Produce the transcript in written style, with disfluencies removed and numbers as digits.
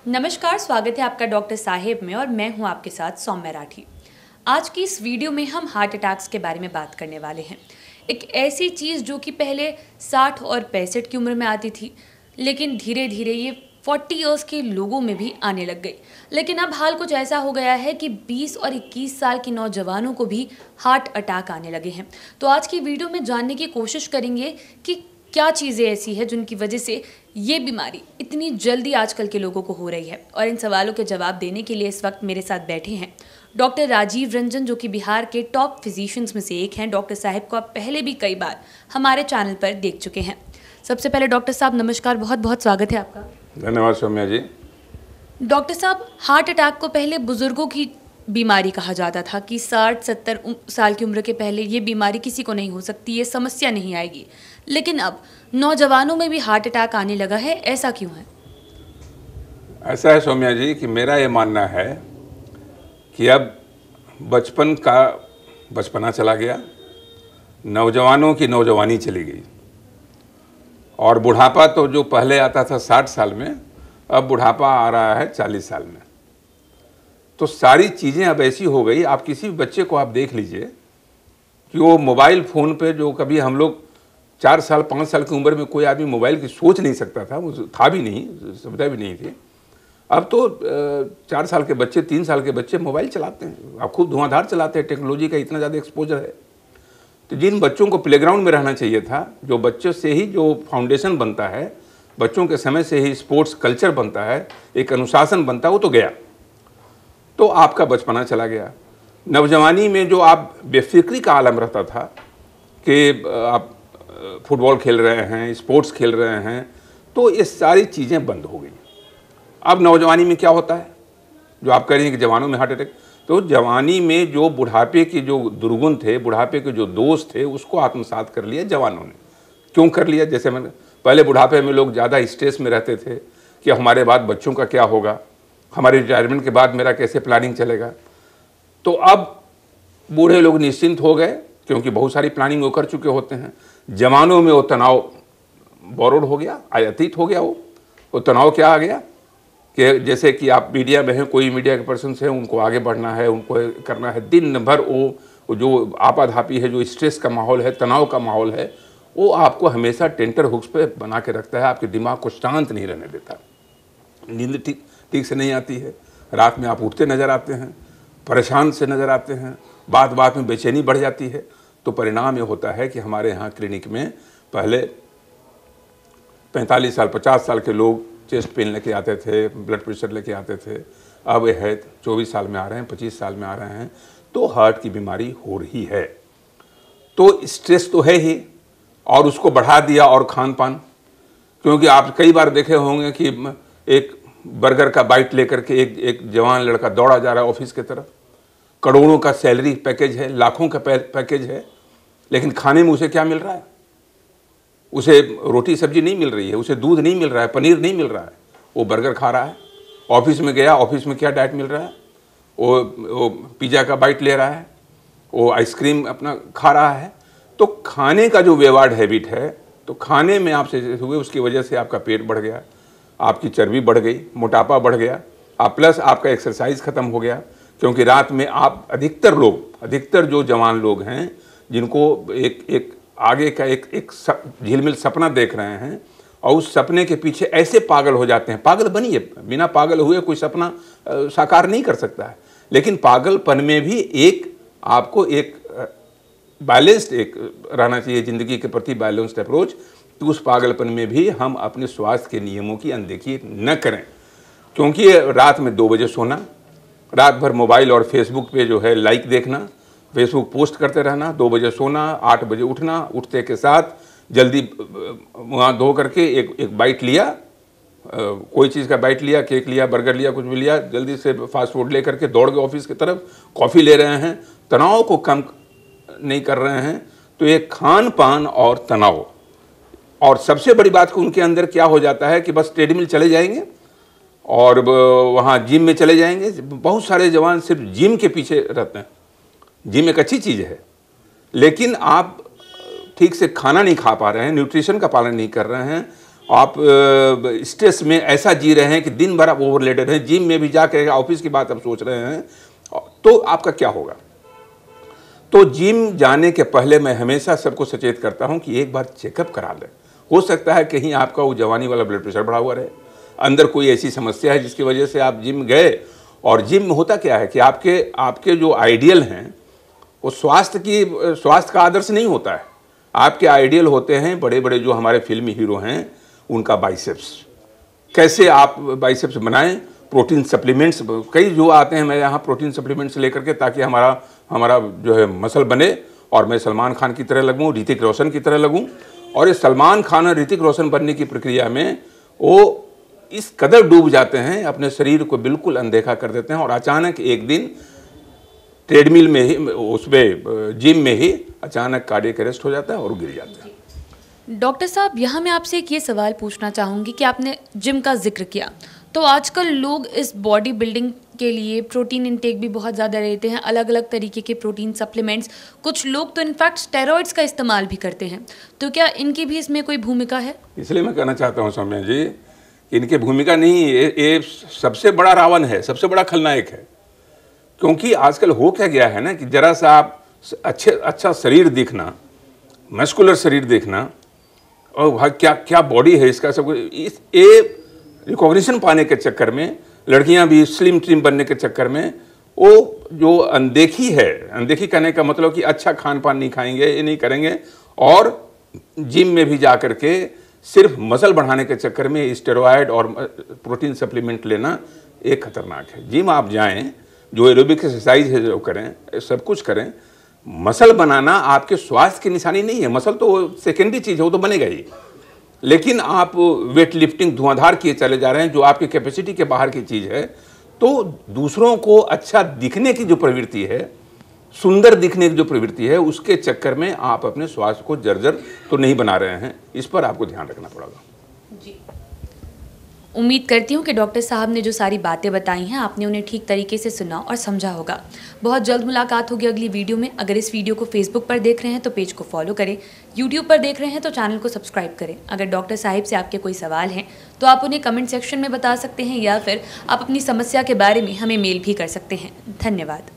नमस्कार, स्वागत है आपका डॉक्टर साहेब में और मैं हूं आपके साथ सौम्या राठी। आज की इस वीडियो में हम हार्ट अटैक्स के बारे में बात करने वाले हैं। एक ऐसी चीज़ जो कि पहले 60 और 65 की उम्र में आती थी, लेकिन धीरे धीरे ये 40 इयर्स के लोगों में भी आने लग गई। लेकिन अब हाल कुछ ऐसा हो गया है कि 20 और 21 साल के नौजवानों को भी हार्ट अटैक आने लगे हैं। तो आज की वीडियो में जानने की कोशिश करेंगे कि क्या चीज़ें ऐसी है जिनकी वजह से ये बीमारी इतनी जल्दी आजकल के लोगों को हो रही है। और इन सवालों के जवाब देने के लिए इस वक्त मेरे साथ बैठे हैं डॉक्टर राजीव रंजन, जो कि बिहार के टॉप फिजिशियंस में से एक हैं। डॉक्टर साहब को आप पहले भी कई बार हमारे चैनल पर देख चुके हैं। सबसे पहले डॉक्टर साहब नमस्कार, बहुत बहुत स्वागत है आपका। धन्यवाद सौम्या जी। डॉक्टर साहब, हार्ट अटैक को पहले बुजुर्गों की बीमारी कहा जाता था कि 60-70 साल की उम्र के पहले ये बीमारी किसी को नहीं हो सकती, ये समस्या नहीं आएगी। लेकिन अब नौजवानों में भी हार्ट अटैक आने लगा है, ऐसा क्यों है? ऐसा है सौम्या जी कि मेरा ये मानना है कि अब बचपन का बचपना चला गया, नौजवानों की नौजवानी चली गई और बुढ़ापा तो जो पहले आता था 60 साल में, अब बुढ़ापा आ रहा है 40 साल में। तो सारी चीज़ें अब ऐसी हो गई। आप किसी भी बच्चे को आप देख लीजिए कि वो मोबाइल फ़ोन पे, जो कभी हम लोग 4 साल 5 साल की उम्र में कोई आदमी मोबाइल की सोच नहीं सकता था, वो था भी नहीं, सुविधा भी नहीं थी। अब तो 4 साल के बच्चे, 3 साल के बच्चे मोबाइल चलाते हैं, अब खूब धुआंधार चलाते हैं। टेक्नोलॉजी का इतना ज़्यादा एक्सपोजर है। तो जिन बच्चों को प्लेग्राउंड में रहना चाहिए था, जो बच्चों से ही जो फाउंडेशन बनता है, बच्चों के समय से ही स्पोर्ट्स कल्चर बनता है, एक अनुशासन बनता है, वो तो गया। तो आपका बचपना चला गया। नौजवानी में जो आप बेफिक्री का आलम रहता था कि आप फुटबॉल खेल रहे हैं, स्पोर्ट्स खेल रहे हैं, तो ये सारी चीज़ें बंद हो गई। अब नौजवानी में क्या होता है, जो आप कह रही हैं कि जवानों में हार्ट अटैक, तो जवानी में जो बुढ़ापे के जो दुर्गुण थे, बुढ़ापे के जो दोष थे, उसको आत्मसात कर लिया जवानों ने। क्यों कर लिया? जैसे मैंने पहले बुढ़ापे में लोग ज़्यादा स्ट्रेस में रहते थे कि हमारे बाद बच्चों का क्या होगा, हमारे रिटायरमेंट के बाद मेरा कैसे प्लानिंग चलेगा। तो अब बूढ़े लोग निश्चिंत हो गए क्योंकि बहुत सारी प्लानिंग वो कर चुके होते हैं। जवानों में वो तनाव बोरोड हो गया, अतीत हो गया। वो तनाव क्या आ गया कि जैसे कि आप मीडिया में हैं, कोई मीडिया के पर्सन हैं, उनको आगे बढ़ना है, उनको करना है। दिन भर वो जो आपाधापी है, जो स्ट्रेस का माहौल है, तनाव का माहौल है, वो आपको हमेशा टेंटर हुक्स पे बना के रखता है, आपके दिमाग को शांत नहीं रहने देता। नींद ठीक से नहीं आती है, रात में आप उठते नज़र आते हैं, परेशान से नज़र आते हैं, बात बात में बेचैनी बढ़ जाती है। तो परिणाम ये होता है कि हमारे यहाँ क्लिनिक में पहले 45 साल 50 साल के लोग चेस्ट पेन लेके आते थे, ब्लड प्रेशर लेके आते थे। अब ये है 24 साल में आ रहे हैं, 25 साल में आ रहे हैं, तो हार्ट की बीमारी हो रही है। तो स्ट्रेस तो है ही, और उसको बढ़ा दिया और खान पान। क्योंकि आप कई बार देखे होंगे कि एक बर्गर का बाइट लेकर के एक जवान लड़का दौड़ा जा रहा है ऑफिस की तरफ। करोड़ों का सैलरी पैकेज है, लाखों का पैकेज है, लेकिन खाने में उसे क्या मिल रहा है? उसे रोटी सब्जी नहीं मिल रही है, उसे दूध नहीं मिल रहा है, पनीर नहीं मिल रहा है, वो बर्गर खा रहा है। ऑफिस में गया, ऑफिस में क्या डाइट मिल रहा है? वो पिज़्ज़ा का बाइट ले रहा है, वो आइसक्रीम अपना खा रहा है। तो खाने का जो वेवार्ड हैबिट है, तो खाने में आपसे हुए, उसकी वजह से आपका पेट बढ़ गया, आपकी चर्बी बढ़ गई, मोटापा बढ़ गया, प्लस आपका एक्सरसाइज ख़त्म हो गया। क्योंकि रात में आप अधिकतर जो जवान लोग हैं, जिनको एक आगे का एक झिलमिल सपना देख रहे हैं, और उस सपने के पीछे ऐसे पागल हो जाते हैं। पागल बनिए, बिना पागल हुए कोई सपना साकार नहीं कर सकता है। लेकिन पागलपन में भी आपको एक बैलेंस्ड रहना चाहिए, ज़िंदगी के प्रति बैलेंस्ड अप्रोच। तो उस पागलपन में भी हम अपने स्वास्थ्य के नियमों की अनदेखी न करें। क्योंकि रात में 2 बजे सोना, रात भर मोबाइल और फेसबुक पे जो है लाइक देखना, फेसबुक पोस्ट करते रहना, 2 बजे सोना, 8 बजे उठना, उठते के साथ जल्दी मुँह धो करके एक बाइट लिया, कोई चीज़ का बाइट लिया, केक लिया, बर्गर लिया, कुछ भी लिया, जल्दी से फास्ट फूड ले करके दौड़ गए ऑफिस की तरफ, कॉफ़ी ले रहे हैं, तनाव को कम नहीं कर रहे हैं। तो ये खान पान और तनाव, और सबसे बड़ी बात कि उनके अंदर क्या हो जाता है कि बस ट्रेडमिल चले जाएंगे और वहाँ जिम में चले जाएंगे। बहुत सारे जवान सिर्फ जिम के पीछे रहते हैं। जिम एक अच्छी चीज़ है, लेकिन आप ठीक से खाना नहीं खा पा रहे हैं, न्यूट्रिशन का पालन नहीं कर रहे हैं, आप स्ट्रेस में ऐसा जी रहे हैं कि दिन भर आप ओवरलोडेड हैं, जिम में भी जाकर ऑफिस की बात आप सोच रहे हैं, तो आपका क्या होगा। तो जिम जाने के पहले मैं हमेशा सबको सचेत करता हूं कि एक बार चेकअप करा लें। हो सकता है कहीं आपका वो जवानी वाला ब्लड प्रेशर बढ़ा हुआ रहे, अंदर कोई ऐसी समस्या है जिसकी वजह से आप जिम गए। और जिम में होता क्या है कि आपके जो आइडियल हैं वो स्वास्थ्य का आदर्श नहीं होता है। आपके आइडियल होते हैं बड़े बड़े जो हमारे फिल्मी हीरो हैं उनका बाइसेप्स। कैसे आप बाइसेप्स बनाएं, प्रोटीन सप्लीमेंट्स कई जो आते हैं, मैं यहाँ प्रोटीन सप्लीमेंट्स लेकर के, ताकि हमारा जो है मसल बने और मैं सलमान खान की तरह लगूं, ऋतिक रोशन की तरह लगूं। और इस सलमान खान और ऋतिक रोशन बनने की प्रक्रिया में वो इस कदर डूब जाते हैं, अपने शरीर को बिल्कुल अनदेखा कर देते हैं और अचानक एक दिन ट्रेडमिल में ही, उसमें जिम में ही अचानक कार्डियक अरेस्ट हो जाता है और गिर जाता है। डॉक्टर साहब, यहाँ मैं आपसे एक ये सवाल पूछना चाहूँगी कि आपने जिम का जिक्र किया, तो आजकल लोग इस बॉडी बिल्डिंग के लिए प्रोटीन इंटेक भी बहुत ज़्यादा लेते हैं, अलग अलग तरीके के प्रोटीन सप्लीमेंट्स, कुछ लोग तो इनफैक्ट स्टेरॉइड्स का इस्तेमाल भी करते हैं, तो क्या इनकी भी इसमें कोई भूमिका है? इसलिए मैं कहना चाहता हूँ सौम्या जी, इनकी भूमिका नहीं, ये सबसे बड़ा रावण है, सबसे बड़ा खलनायक है। क्योंकि आजकल हो क्या गया है ना कि जरा सा आप अच्छा शरीर देखना, मस्कुलर शरीर देखना, और क्या क्या बॉडी है इसका, सब ये रिकॉग्निशन पाने के चक्कर में लड़कियां भी स्लिम ट्रिम बनने के चक्कर में वो जो अनदेखी है, अनदेखी करने का मतलब कि अच्छा खान पान नहीं खाएंगे, ये नहीं करेंगे, और जिम में भी जा कर के सिर्फ मसल बढ़ाने के चक्कर में स्टेरॉयड और प्रोटीन सप्लीमेंट लेना एक खतरनाक है। जिम आप जाएं, जो एरोबिक एक्सरसाइज है जो करें, सब कुछ करें। मसल बनाना आपके स्वास्थ्य की निशानी नहीं है, मसल तो सेकेंडरी चीज़ है, वो तो बनेगा ही। लेकिन आप वेट लिफ्टिंग धुआंधार किए चले जा रहे हैं जो आपकी कैपेसिटी के बाहर की चीज़ है, तो दूसरों को अच्छा दिखने की जो प्रवृत्ति है, सुंदर दिखने की जो प्रवृत्ति है, उसके चक्कर में आप अपने स्वास्थ्य को जर्जर तो नहीं बना रहे हैं। इस पर आपको ध्यान रखना पड़ेगा। जी, उम्मीद करती हूँ कि डॉक्टर साहब ने जो सारी बातें बताई हैं आपने उन्हें ठीक तरीके से सुना और समझा होगा। बहुत जल्द मुलाकात होगी अगली वीडियो में। अगर इस वीडियो को फेसबुक पर देख रहे हैं तो पेज को फॉलो करें, यूट्यूब पर देख रहे हैं तो चैनल को सब्सक्राइब करें। अगर डॉक्टर साहिब से आपके कोई सवाल हैं तो आप उन्हें कमेंट सेक्शन में बता सकते हैं या फिर आप अपनी समस्या के बारे में हमें मेल भी कर सकते हैं। धन्यवाद।